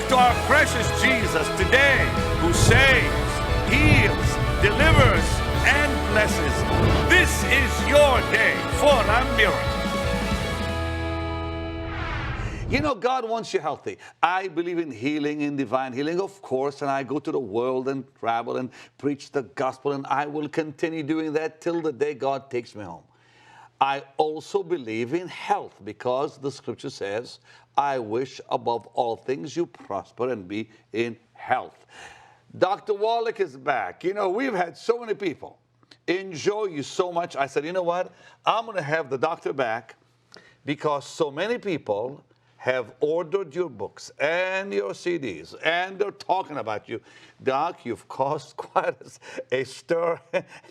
to our precious Jesus today, who saves, heals, delivers, and blesses. This is your day for a miracle. You know, God wants you healthy. I believe in healing, in divine healing, of course, and I go to the world and travel and preach the gospel, and I will continue doing that till the day God takes me home. I also believe in health because the scripture says, I wish above all things you prosper and be in health. Dr. Wallach is back. You know, we've had so many people enjoy you so much. I said, you know what? I'm going to have the doctor back because so many people have ordered your books and your CDs, and they're talking about you. Doc, you've caused quite a stir,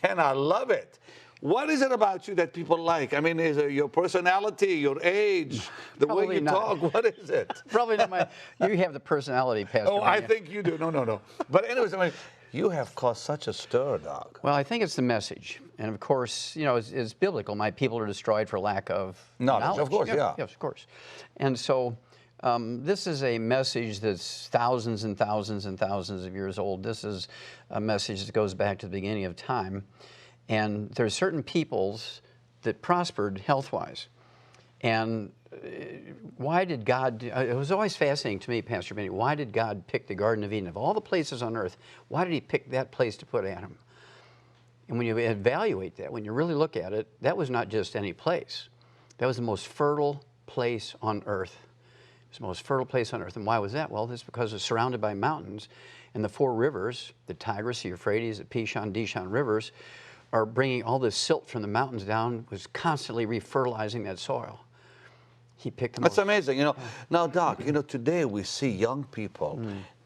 and I love it. What is it about you that people like? I mean, is it your personality, your age, the way you talk? What is it? Probably not you have the personality, Pastor. Oh, I think you do. No. But anyways, I mean, you have caused such a stir, Doc. Well, I think it's the message. And of course, you know, it's biblical. My people are destroyed for lack of knowledge. Of course, yeah. Yes, of course. And so this is a message that's thousands and thousands and thousands of years old. This is a message that goes back to the beginning of time. And there's certain peoples that prospered health-wise. And why did God, it was always fascinating to me, Pastor Benny, why did God pick the Garden of Eden? Of all the places on earth, why did he pick that place to put Adam? And when you evaluate that, when you really look at it, that was not just any place. That was the most fertile place on earth. It was the most fertile place on earth. And why was that? Well, that's because it's surrounded by mountains. And the four rivers, the Tigris, the Euphrates, the Pishon, Dishon rivers, are bringing all this silt from the mountains down, was constantly refertilizing that soil. He picked them. That's amazing. You know, now, Doc, you know, today we see young people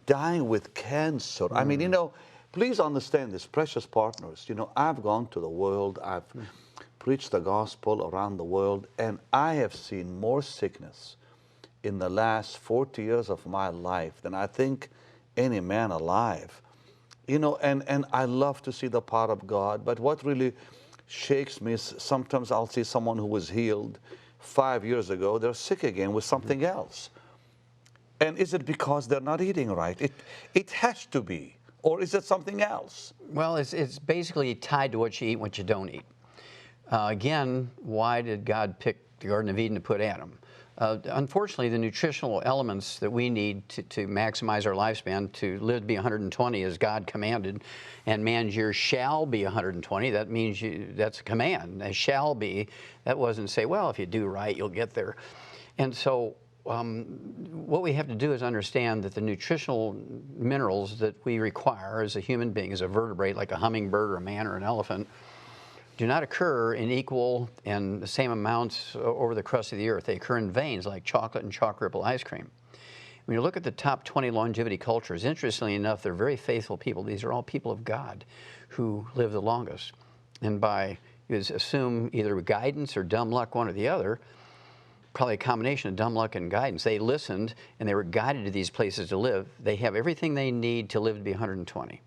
dying with cancer. I mean, you know, please understand this, precious partners. You know, I've gone to the world, I've preached the gospel around the world, and I have seen more sickness in the last 40 years of my life than I think any man alive. You know, and I love to see the power of God, but what really shakes me is sometimes I'll see someone who was healed 5 years ago, they're sick again with something else. And is it because they're not eating right? It has to be. Or is it something else? Well, it's basically tied to what you eat and what you don't eat. Again, why did God pick the Garden of Eden to put Adam? Unfortunately, the nutritional elements that we need to maximize our lifespan, to live to be 120 as God commanded, and man's years shall be 120, that means that's a command. They shall be. That wasn't say, well, if you do right, you'll get there. And so what we have to do is understand that the nutritional minerals that we require as a human being, as a vertebrate, like a hummingbird or a man or an elephant, do not occur in equal and the same amounts over the crust of the earth. They occur in veins like chocolate and chalk ripple ice cream. When you look at the top 20 longevity cultures, interestingly enough, they're very faithful people. These are all people of God who live the longest. And you assume either guidance or dumb luck, one or the other, probably a combination of dumb luck and guidance. They listened and they were guided to these places to live. They have everything they need to live to be 120.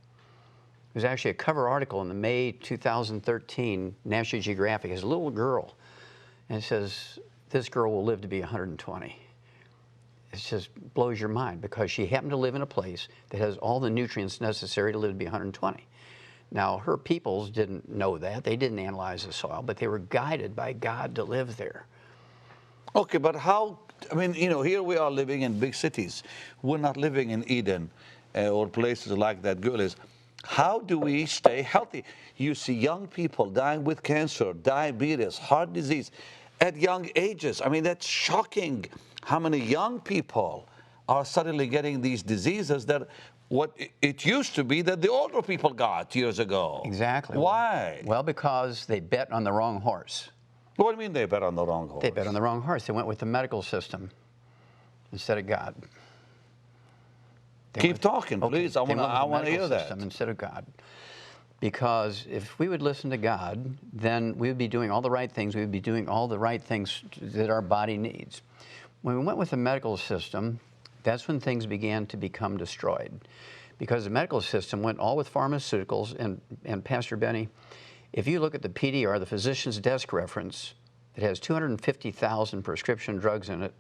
There's actually a cover article in the May 2013 National Geographic. It's a little girl, and it says, this girl will live to be 120. It just blows your mind because she happened to live in a place that has all the nutrients necessary to live to be 120. Now, her peoples didn't know that. They didn't analyze the soil, but they were guided by God to live there. Okay, but how, I mean, you know, here we are living in big cities. We're not living in Eden or places like that girl is. How do we stay healthy? You see young people dying with cancer, diabetes, heart disease at young ages. I mean, that's shocking how many young people are suddenly getting these diseases that what it used to be that the older people got years ago. Exactly. Why? Well, because they bet on the wrong horse. What do you mean they bet on the wrong horse? They bet on the wrong horse. They went with the medical system instead of God. Keep talking, please. I want to hear that. Instead of God. Because if we would listen to God, then we would be doing all the right things. We would be doing all the right things that our body needs. When we went with the medical system, that's when things began to become destroyed. Because the medical system went all with pharmaceuticals. And Pastor Benny, if you look at the PDR, the physician's desk reference, that has 250,000 prescription drugs in it,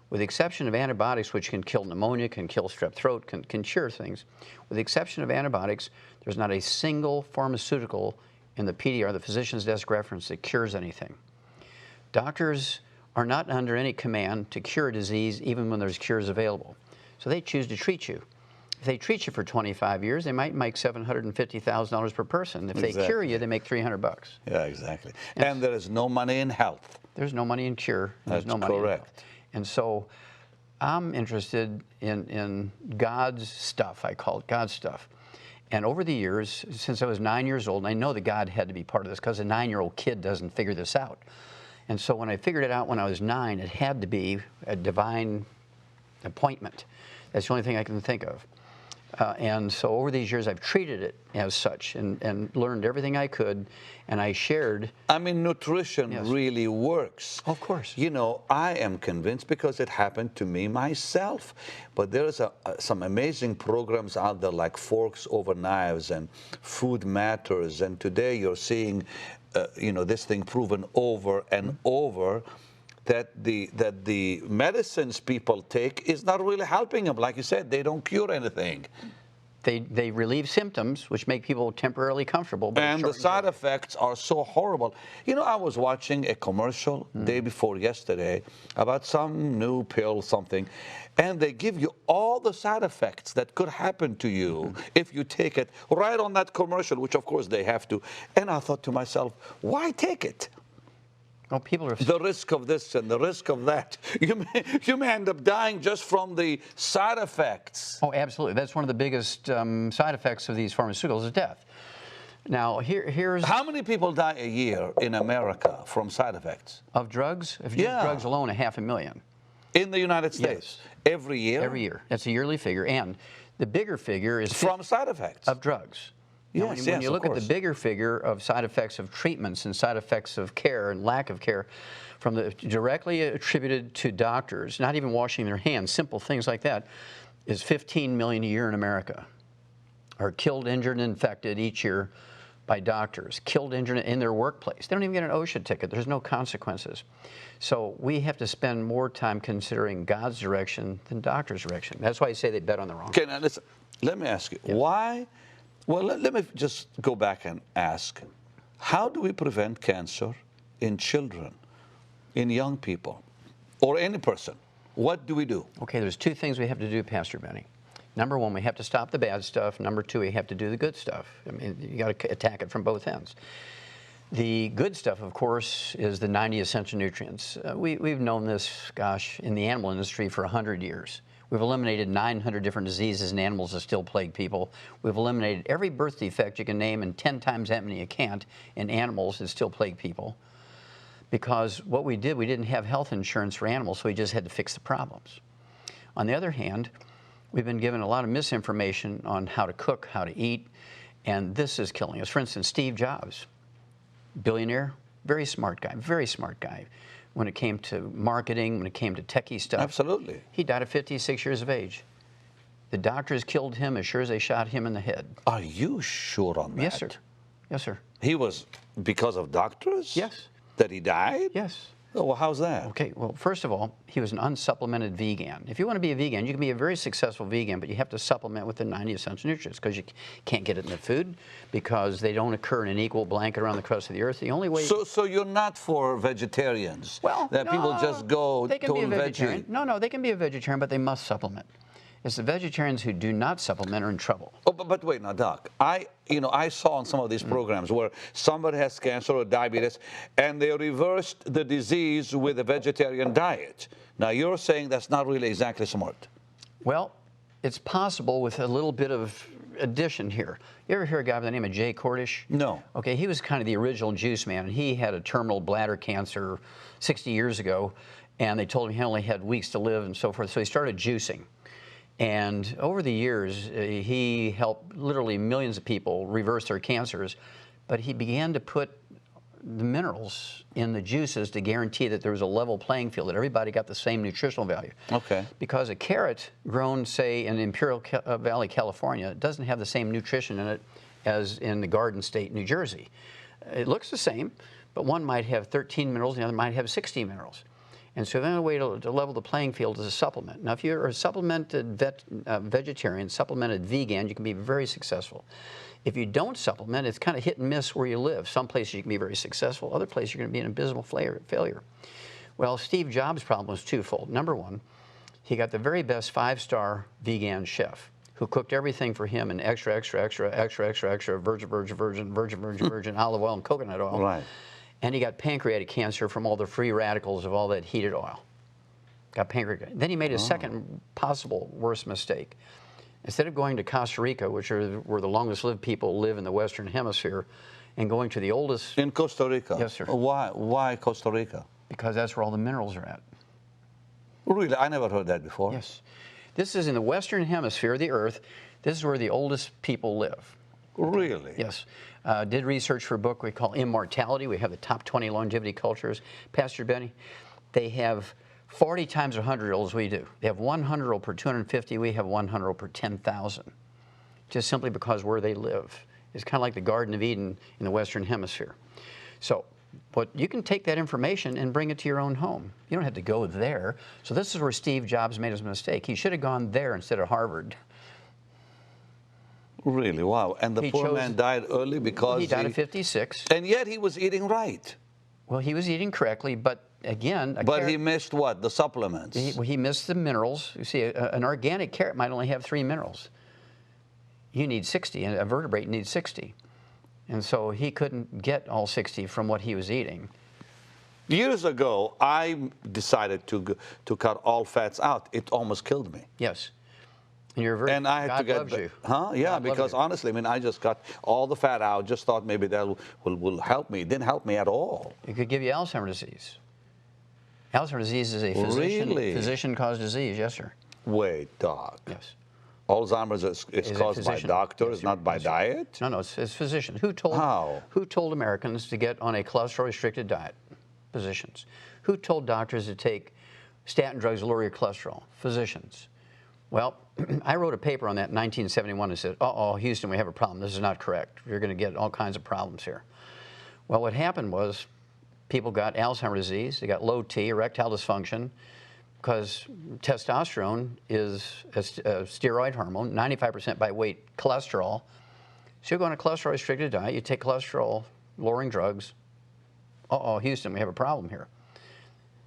with the exception of antibiotics, which can kill pneumonia, can kill strep throat, can cure things, with the exception of antibiotics, there's not a single pharmaceutical in the PDR, the physician's desk reference, that cures anything. Doctors are not under any command to cure a disease even when there's cures available. So they choose to treat you. If they treat you for 25 years, they might make $750,000 per person. If they cure you, they make $300. Yeah, exactly. And there is no money in health. There's no money in cure. There's no money in health. And so I'm interested in God's stuff. I call it God's stuff. And over the years, since I was 9 years old, and I know that God had to be part of this because a 9-year-old kid doesn't figure this out. And so when I figured it out when I was 9, it had to be a divine appointment. That's the only thing I can think of. And so over these years, I've treated it as such and learned everything I could, and I shared. I mean, nutrition really works. Of course. You know, I am convinced because it happened to me myself. But there's some amazing programs out there like Forks Over Knives and Food Matters. And today you're seeing, you know, this thing proven over and over, that the medicines people take is not really helping them. Like you said, they don't cure anything. They relieve symptoms, which make people temporarily comfortable. But and the side effects are so horrible. You know, I was watching a commercial day before yesterday about some new pill, something, and they give you all the side effects that could happen to you if you take it right on that commercial, which of course they have to. And I thought to myself, why take it? Well, people are the risk of this and the risk of that. You may end up dying just from the side effects. Oh, absolutely. That's one of the biggest side effects of these pharmaceuticals is death. Now, here's... How many people die a year in America from side effects? Of drugs? If you use drugs alone, 500,000. In the United States? Yes. Every year? Every year. That's a yearly figure. And the bigger figure is... From side effects? Of drugs. Now, when you look at the bigger figure of side effects of treatments and side effects of care and lack of care, from the directly attributed to doctors, not even washing their hands, simple things like that, is 15 million a year in America are killed, injured, and infected each year by doctors, killed, injured in their workplace. They don't even get an OSHA ticket. There's no consequences. So we have to spend more time considering God's direction than doctor's direction. That's why I say they bet on the wrong. Okay, now listen, let me ask you, why? Well, let me just go back and ask, how do we prevent cancer in children, in young people, or any person? What do we do? Okay, there's two things we have to do, Pastor Benny. Number one, we have to stop the bad stuff. Number two, we have to do the good stuff. I mean, you got to attack it from both ends. The good stuff, of course, is the 90 essential nutrients. We've known this, gosh, in the animal industry for 100 years. We've eliminated 900 different diseases in animals that still plague people. We've eliminated every birth defect you can name and 10 times that many you can't in animals that still plague people. Because what we did, we didn't have health insurance for animals, so we just had to fix the problems. On the other hand, we've been given a lot of misinformation on how to cook, how to eat, and this is killing us. For instance, Steve Jobs, billionaire, very smart guy. When it came to marketing, when it came to techie stuff. Absolutely. He died at 56 years of age. The doctors killed him as sure as they shot him in the head. Are you sure on that? Yes, sir. Yes, sir. He was because of doctors? Yes. That he died? Yes. Oh, well, how's that? Okay, well, first of all, he was an unsupplemented vegan. If you want to be a vegan, you can be a very successful vegan, but you have to supplement with the 90 essential nutrients because you can't get it in the food because they don't occur in an equal blanket around the crust of the earth. The only way... So you're not for vegetarians? Well, that people just go they can be a vegetarian. veggie? No, they can be a vegetarian, but they must supplement. It's the vegetarians who do not supplement are in trouble. Oh, but wait, now, Doc, I saw on some of these programs where somebody has cancer or diabetes, and they reversed the disease with a vegetarian diet. Now, you're saying that's not really exactly smart. Well, it's possible with a little bit of addition here. You ever hear a guy by the name of Jay Cordish? No. Okay, he was kind of the original juice man, and he had a terminal bladder cancer 60 years ago, and they told him he only had weeks to live and so forth, so he started juicing. And over the years, he helped literally millions of people reverse their cancers, but he began to put the minerals in the juices to guarantee that there was a level playing field, that everybody got the same nutritional value. Okay. Because a carrot grown, say, in Imperial Valley, California, doesn't have the same nutrition in it as in the Garden State, New Jersey. It looks the same, but one might have 13 minerals and the other might have 16 minerals. And so the only way to level the playing field is a supplement. Now, if you're a supplemented vegetarian, supplemented vegan, you can be very successful. If you don't supplement, it's kind of hit and miss where you live. Some places you can be very successful. Other places you're going to be an abysmal failure. Well, Steve Jobs' problem was twofold. Number one, he got the very best 5-star vegan chef who cooked everything for him in extra virgin olive oil and coconut oil. Right. And he got pancreatic cancer from all the free radicals of all that heated oil. Got pancreatic. Then he made a second possible worst mistake. Instead of going to Costa Rica, which are where the longest lived people live in the Western Hemisphere, and going to the oldest... In Costa Rica? Yes, sir. Why Costa Rica? Because that's where all the minerals are at. Really? I never heard that before. Yes. This is in the Western Hemisphere of the Earth. This is where the oldest people live. Really? Yes. Did research for a book we call Immortality. We have the top 20 longevity cultures. Pastor Benny, they have 40 times 100-year-olds we do. They have 100-year-old per 250. We have 100-year-old per 10,000. Just simply because where they live. It's kind of like the Garden of Eden in the Western Hemisphere. So, but you can take that information and bring it to your own home. You don't have to go there. So this is where Steve Jobs made his mistake. He should have gone there instead of Harvard. Really? Wow. And the poor man died early because he died at 56. And yet he was eating right. Well, he was eating correctly, but again... But he missed what? The supplements. He missed the minerals. You see, an organic carrot might only have 3 minerals. You need 60, and a vertebrate needs 60. And so he couldn't get all 60 from what he was eating. Years ago, I decided to cut all fats out. It almost killed me. Yes. And you're very, and I had God to get loves you. Huh? Yeah, God because honestly, I mean, I just cut all the fat out. Just thought maybe that will help me. It didn't help me at all. It could give you Alzheimer's disease. Alzheimer's disease is a physician-caused disease. Yes, sir. Wait, Doc. Yes. Alzheimer's is caused by doctors, not by diet? No, it's physicians. Who told Americans to get on a cholesterol-restricted diet? Physicians. Who told doctors to take statin drugs to lower your cholesterol? Physicians. Well, I wrote a paper on that in 1971 and said, uh-oh, Houston, we have a problem. This is not correct. You're going to get all kinds of problems here. Well, what happened was people got Alzheimer's disease. They got low T, erectile dysfunction, because testosterone is a steroid hormone, 95% by weight cholesterol. So you go on a cholesterol-restricted diet, you take cholesterol-lowering drugs. Uh-oh, Houston, we have a problem here.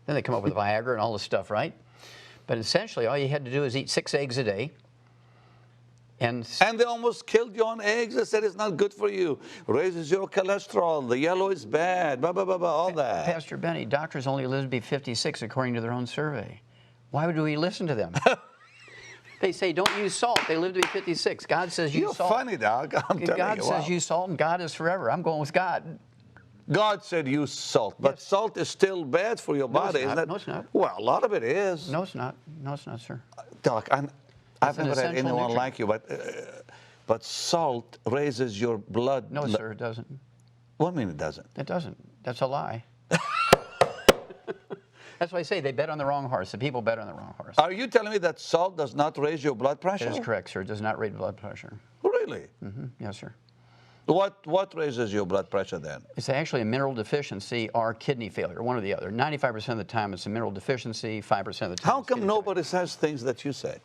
Then they come up with Viagra and all this stuff, right? But essentially, all you had to do is eat 6 eggs a day. And they almost killed you on eggs. They said it's not good for you. Raises your cholesterol. The yellow is bad. Blah, blah, blah, blah, all that. Pastor Benny, doctors only live to be 56 according to their own survey. Why would we listen to them? They say don't use salt. They live to be 56. God says use salt. You're funny, Doc. I'm telling you. God says use salt, and God is forever. I'm going with God. God said use salt, but salt is still bad for your body, isn't it? No, it's not. Well, a lot of it is. No, it's not. No, it's not, sir. Doc, I've never had anyone like you, but salt raises your blood. No, sir, it doesn't. What do you mean it doesn't? It doesn't. That's a lie. That's why I say they bet on the wrong horse. The people bet on the wrong horse. Are you telling me that salt does not raise your blood pressure? That is correct, sir. It does not raise blood pressure. Really? Mm-hmm. Yes, sir. What raises your blood pressure then? It's actually a mineral deficiency or kidney failure, one or the other. 95% of the time it's a mineral deficiency, 5% of the time How come nobody says things that you say?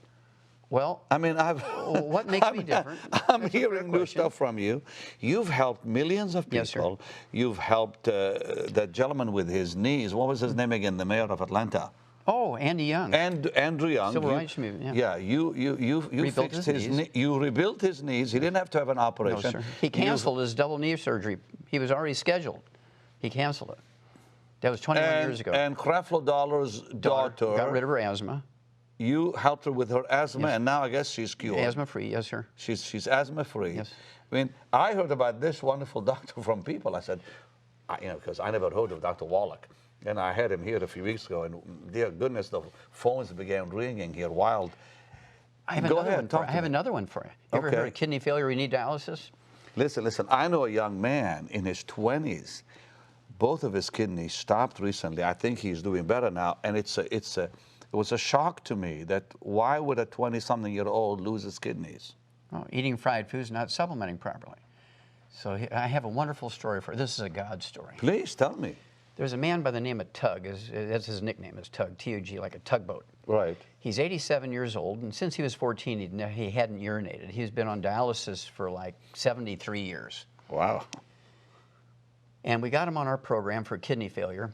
Well, I mean, what makes me different? I'm hearing new stuff from you. You've helped millions of people. Yes, sir. You've helped that gentleman with his knees. What was his name again? The mayor of Atlanta. Oh, Andy Young. And Andrew Young. Civil rights movement. Yeah, you fixed his knee. You rebuilt his knees. He didn't have to have an operation. No, sir. He canceled his double knee surgery. He was already scheduled. He canceled it. That was 21 years ago. And Creflo Dollar's daughter got rid of her asthma. You helped her with her asthma, and now I guess she's cured. Asthma-free, yes, sir. She's asthma-free. Yes. I mean, I heard about this wonderful doctor from people. I said, because I never heard of Dr. Wallach. And I had him here a few weeks ago, and dear goodness, the phones began ringing here wild. I have another one for you. You ever heard of kidney failure, you need dialysis? Listen, I know a young man in his 20s. Both of his kidneys stopped recently. I think he's doing better now, and it was a shock to me that why would a 20-something-year-old lose his kidneys? Oh, eating fried foods, not supplementing properly. So I have a wonderful story for you. This is a God story. Please tell me. There's a man by the name of Tug. That's his nickname is Tug, T-U-G, like a tugboat. Right. He's 87 years old, and since he was 14, he hadn't urinated. He's been on dialysis for like 73 years. Wow. And we got him on our program for kidney failure.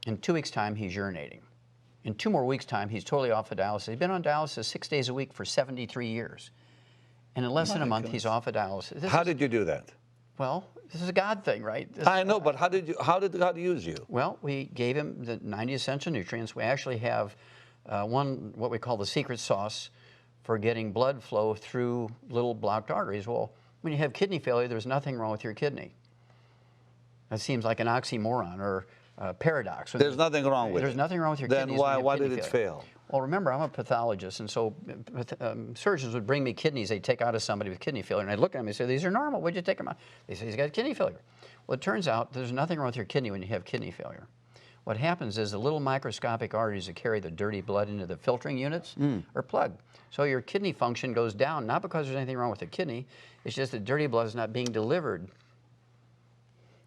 In 2 weeks' time, he's urinating. In 2 more weeks' time, he's totally off of dialysis. He's been on dialysis 6 days a week for 73 years. And in less than a month, he's off of dialysis. How did you do that? Well, this is a God thing, right? I know, but how did God use you? Well, we gave him the 90 essential nutrients. We actually have what we call the secret sauce for getting blood flow through little blocked arteries. Well, when you have kidney failure, there's nothing wrong with your kidney. That seems like an oxymoron or a paradox. There's nothing wrong with it. There's nothing wrong with your then kidneys. Then why did it fail? Well, remember, I'm a pathologist, and so surgeons would bring me kidneys they'd take out of somebody with kidney failure, and I'd look at them and say, these are normal. Why'd you take them out? They say, he's got kidney failure. Well, it turns out there's nothing wrong with your kidney when you have kidney failure. What happens is the little microscopic arteries that carry the dirty blood into the filtering units are plugged. So your kidney function goes down, not because there's anything wrong with the kidney, it's just that dirty blood is not being delivered.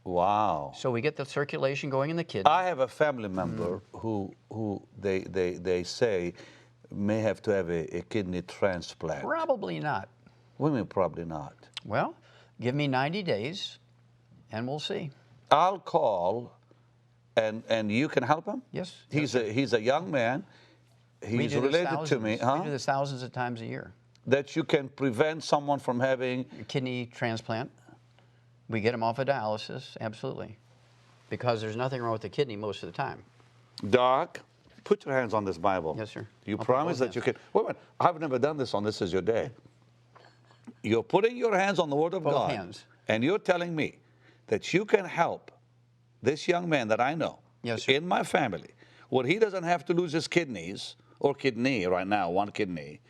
Wow. So we get the circulation going in the kidney. I have a family member who they say may have to have a kidney transplant. Probably not. What do you mean probably not? Well, give me 90 days, and we'll see. I'll call, and you can help him? Yes. He's a young man. He's related to me. We do this thousands of times a year. That you can prevent someone from having A kidney transplant. We get them off of dialysis, absolutely. Because there's nothing wrong with the kidney most of the time. Doc, put your hands on this Bible. Yes, sir. You I'll promise put that you can. Wait a minute. I've never done this on This Is Your Day. You're putting your hands on the Word of Both God. hands. And you're telling me that you can help this young man that I know Yes, sir. in my family, where he doesn't have to lose his kidneys, or kidney right now, one kidney,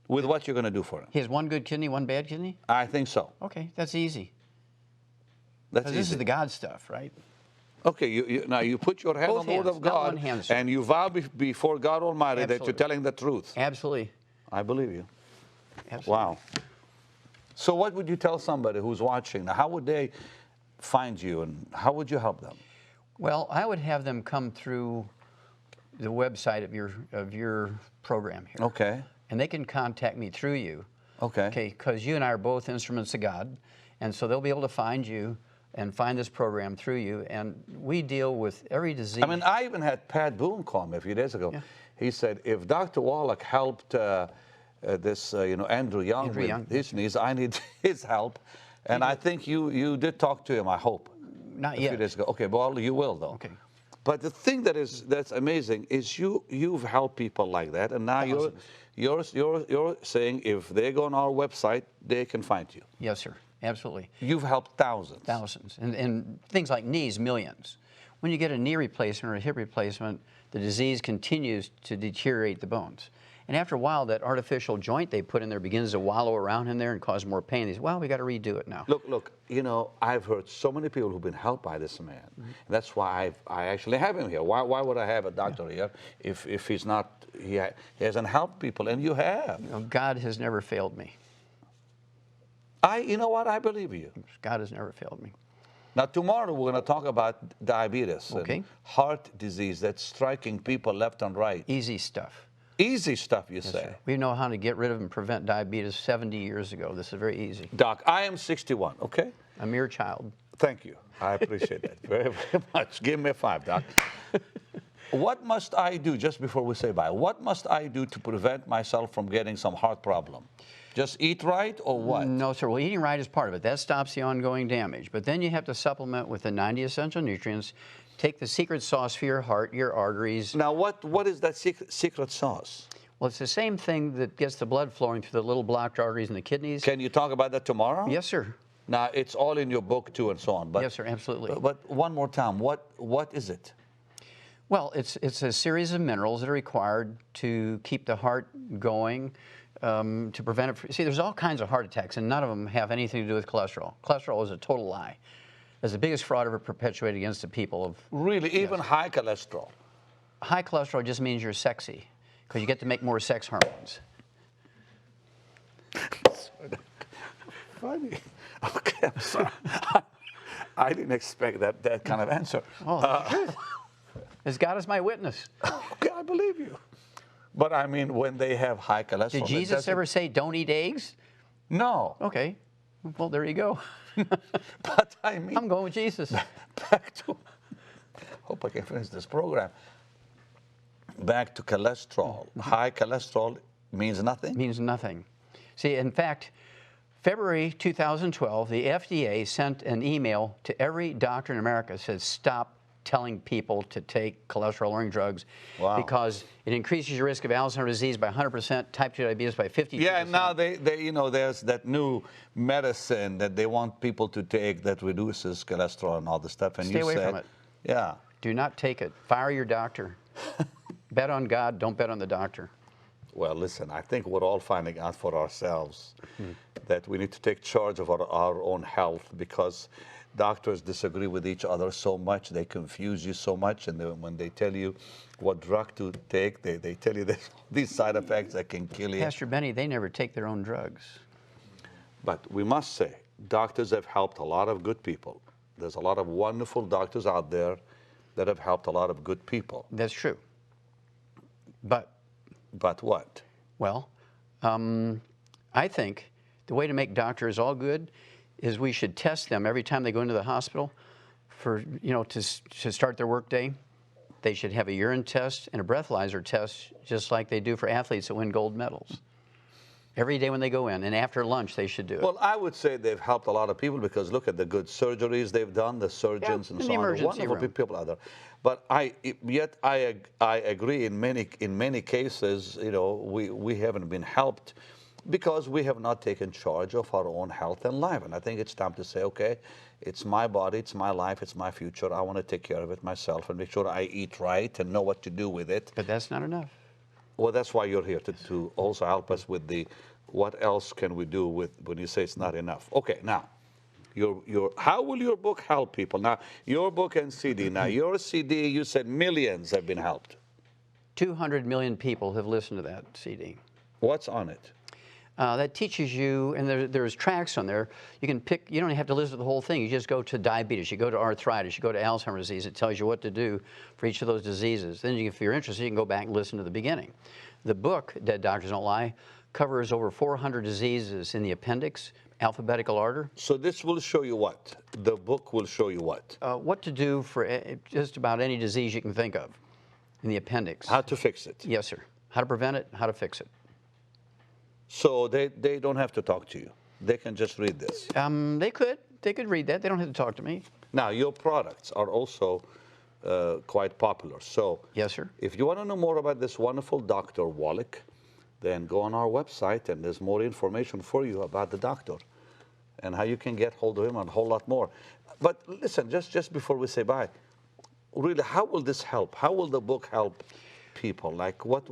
with what you're going to do for him. He has one good kidney, one bad kidney? I think so. Okay, that's easy. That's This easy. is the God stuff, right? Okay, now you put your hand Both on the Word hands, of not God, one hand, sir. and you vow before God Almighty that you're Absolutely. telling the truth. Absolutely. I believe you. Absolutely. Wow. So what would you tell somebody who's watching? Now, how would they find you, and how would you help them? Well, I would have them come through the website of your program here. Okay. And they can contact me through you. Okay. Okay, because you and I are both instruments of God, and so they'll be able to find you and find this program through you. And we deal with every disease. I mean, I even had Pat Boone call me a few days ago. Yeah. He said, if Dr. Wallach helped Andrew Young with his knees, I need his help. And I think you did talk to him, I hope. Not a yet. few days ago. Okay, well, you will, though. Okay. But the thing that's amazing is you've helped people like that, and now you're saying if they go on our website, they can find you. Yes, sir. Absolutely. You've helped thousands. Thousands. And things like knees, millions. When you get a knee replacement or a hip replacement, the disease continues to deteriorate the bones. And after a while, that artificial joint they put in there begins to wallow around in there and cause more pain. They say, well, we got to redo it now. Look, I've heard so many people who've been helped by this man. Mm-hmm. That's why I actually have him here. Why would I have a doctor here if he's not, he hasn't helped people, and you have. God has never failed me. You know what? I believe you. God has never failed me. Now, tomorrow we're going to talk about diabetes Okay. and heart disease that's striking people left and right. Easy stuff. Easy stuff, you Yes, say. sir. We know how to get rid of and prevent diabetes 70 years ago. This is very easy. Doc, I am 61, okay? A mere child. Thank you. I appreciate that very, very much. Give me a 5, Doc. What must I do, just before we say bye, what must I do to prevent myself from getting some heart problem? Just eat right or what? No, sir. Well, eating right is part of it. That stops the ongoing damage. But then you have to supplement with the 90 essential nutrients. Take the secret sauce for your heart, your arteries. Now, what is that secret sauce? Well, it's the same thing that gets the blood flowing through the little blocked arteries in the kidneys. Can you talk about that tomorrow? Yes, sir. Now, it's all in your book, too, and so on. But, Yes, sir, absolutely. But one more time, what is it? Well, it's a series of minerals that are required to keep the heart going, to prevent it. See, there's all kinds of heart attacks, and none of them have anything to do with cholesterol. Cholesterol is a total lie. It's the biggest fraud ever perpetuated against the people of. Really, even high cholesterol? High cholesterol just means you're sexy, because you get to make more sex hormones. Funny. Okay, I'm sorry. I didn't expect that kind of answer. Oh, as God is my witness. Okay, I believe you. But I mean, when they have high cholesterol. Did Jesus ever say, don't eat eggs? No. Okay. Well, there you go. But I mean, I'm going with Jesus. back to, hope I can finish this program. Back to cholesterol. High cholesterol means nothing? Means nothing. See, in fact, February 2012, the FDA sent an email to every doctor in America that says, stop telling people to take cholesterol-lowering drugs because it increases your risk of Alzheimer's disease by 100%, type 2 diabetes by 52%. Yeah, and now they there's that new medicine that they want people to take that reduces cholesterol and all this stuff. And Stay you away said, from it. Yeah. Do not take it. Fire your doctor. Bet on God, don't bet on the doctor. Well, listen, I think we're all finding out for ourselves that we need to take charge of our own health, because doctors disagree with each other so much, they confuse you so much, and when they tell you what drug to take, they tell you these side effects that can kill you. Pastor Benny, they never take their own drugs. But we must say, doctors have helped a lot of good people. There's a lot of wonderful doctors out there that have helped a lot of good people. That's true. But what? Well, I think the way to make doctors all good is we should test them every time they go into the hospital for, to start their workday. They should have a urine test and a breathalyzer test, just like they do for athletes that win gold medals. Every day when they go in, and after lunch they should do it. Well, I would say they've helped a lot of people, because look at the good surgeries they've done, the surgeons and so on. Wonderful people out there. But I agree in many cases, we haven't been helped because we have not taken charge of our own health and life. And I think it's time to say, okay, it's my body, it's my life, it's my future. I want to take care of it myself and make sure I eat right and know what to do with it. But that's not enough. Well, that's why you're here, to also help us with what else can we do with when you say it's not enough. Okay, now, how will your book help people? Now, your book and CD. Now, your CD, you said millions have been helped. 200 million people have listened to that CD. What's on it? That teaches you, and there's tracks on there. You can pick, you don't have to listen to the whole thing. You just go to diabetes, you go to arthritis, you go to Alzheimer's disease. It tells you what to do for each of those diseases. Then if you're interested, you can go back and listen to the beginning. The book, Dead Doctors Don't Lie, covers over 400 diseases in the appendix, alphabetical order. So this will show you what? The book will show you what? What to do for just about any disease you can think of in the appendix. How to fix it? Yes, sir. How to prevent it, how to fix it. So they don't have to talk to you. They can just read this. They could read that. They don't have to talk to me. Now, your products are also quite popular. So yes, sir. If you want to know more about this wonderful Dr. Wallach, then go on our website, and there's more information for you about the doctor and how you can get hold of him and a whole lot more. But listen, just before we say bye, really, how will this help? How will the book help people? Like what?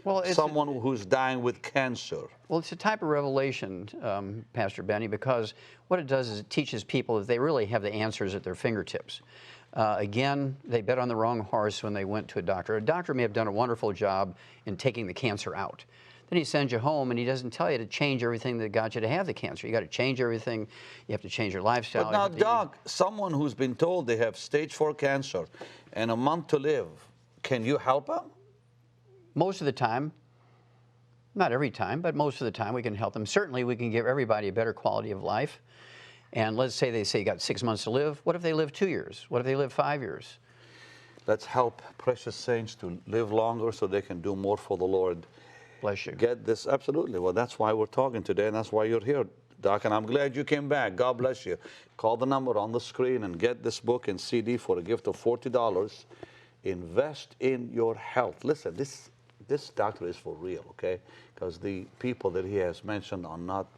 Well, someone who's dying with cancer. Well, it's a type of revelation, Pastor Benny, because what it does is it teaches people that they really have the answers at their fingertips. Again, they bet on the wrong horse when they went to a doctor. A doctor may have done a wonderful job in taking the cancer out. Then he sends you home, and he doesn't tell you to change everything that got you to have the cancer. You got to change everything. You have to change your lifestyle. But now, Doc, someone who's been told they have stage 4 cancer and a month to live, can you help them? Most of the time, not every time, but most of the time we can help them. Certainly we can give everybody a better quality of life. And let's say they say you got 6 months to live. What if they live 2 years? What if they live 5 years? Let's help precious saints to live longer so they can do more for the Lord. Bless you. Get this, absolutely. Well, that's why we're talking today, and that's why you're here, Doc, and I'm glad you came back. God bless you. Call the number on the screen and get this book and CD for a gift of $40. Invest in your health. Listen, this doctor is for real, okay? Because the people that he has mentioned are not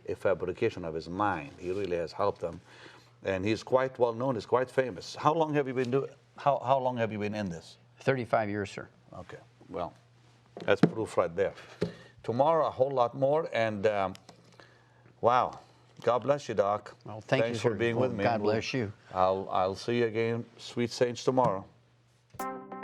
a fabrication of his mind. He really has helped them, and he's quite well known. He's quite famous. How long have you been doing? How long have you been in this? 35 years, sir. Okay, well, that's proof right there. Tomorrow, a whole lot more, and wow, God bless you, Doc. Well, thanks for being with me. God bless you. I'll see you again, sweet saints, tomorrow.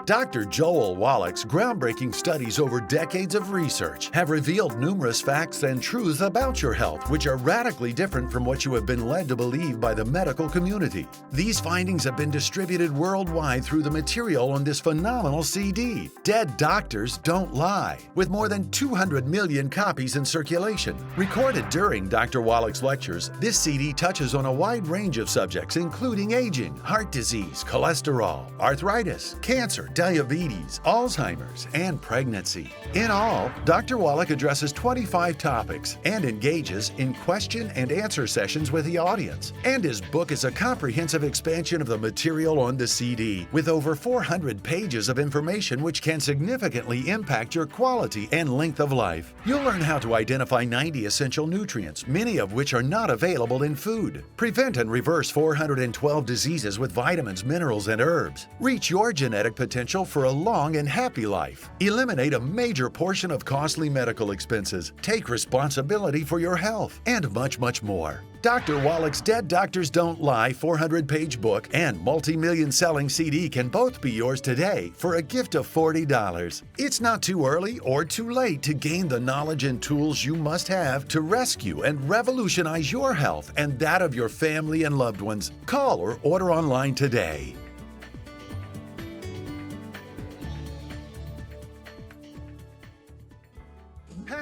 Dr. Joel Wallach's groundbreaking studies over decades of research have revealed numerous facts and truths about your health which are radically different from what you have been led to believe by the medical community. These findings have been distributed worldwide through the material on this phenomenal CD, Dead Doctors Don't Lie, with more than 200 million copies in circulation. Recorded during Dr. Wallach's lectures, this CD touches on a wide range of subjects including aging, heart disease, cholesterol, arthritis, cancer, diabetes, Alzheimer's, and pregnancy. In all, Dr. Wallach addresses 25 topics and engages in question and answer sessions with the audience. And his book is a comprehensive expansion of the material on the CD, with over 400 pages of information which can significantly impact your quality and length of life. You'll learn how to identify 90 essential nutrients, many of which are not available in food. Prevent and reverse 412 diseases with vitamins, minerals, and herbs. Reach your genetic potential for a long and happy life. Eliminate a major portion of costly medical expenses. Take responsibility for your health, and much, much more. Dr. Wallach's Dead Doctors Don't Lie 400-page book and multi-million selling CD can both be yours today for a gift of $40. It's not too early or too late to gain the knowledge and tools you must have to rescue and revolutionize your health and that of your family and loved ones. Call or order online today.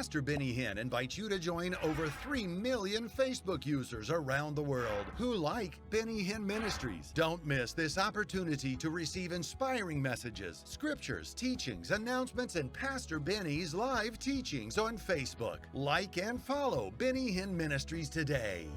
Pastor Benny Hinn invites you to join over 3 million Facebook users around the world who like Benny Hinn Ministries. Don't miss this opportunity to receive inspiring messages, scriptures, teachings, announcements, and Pastor Benny's live teachings on Facebook. Like and follow Benny Hinn Ministries today.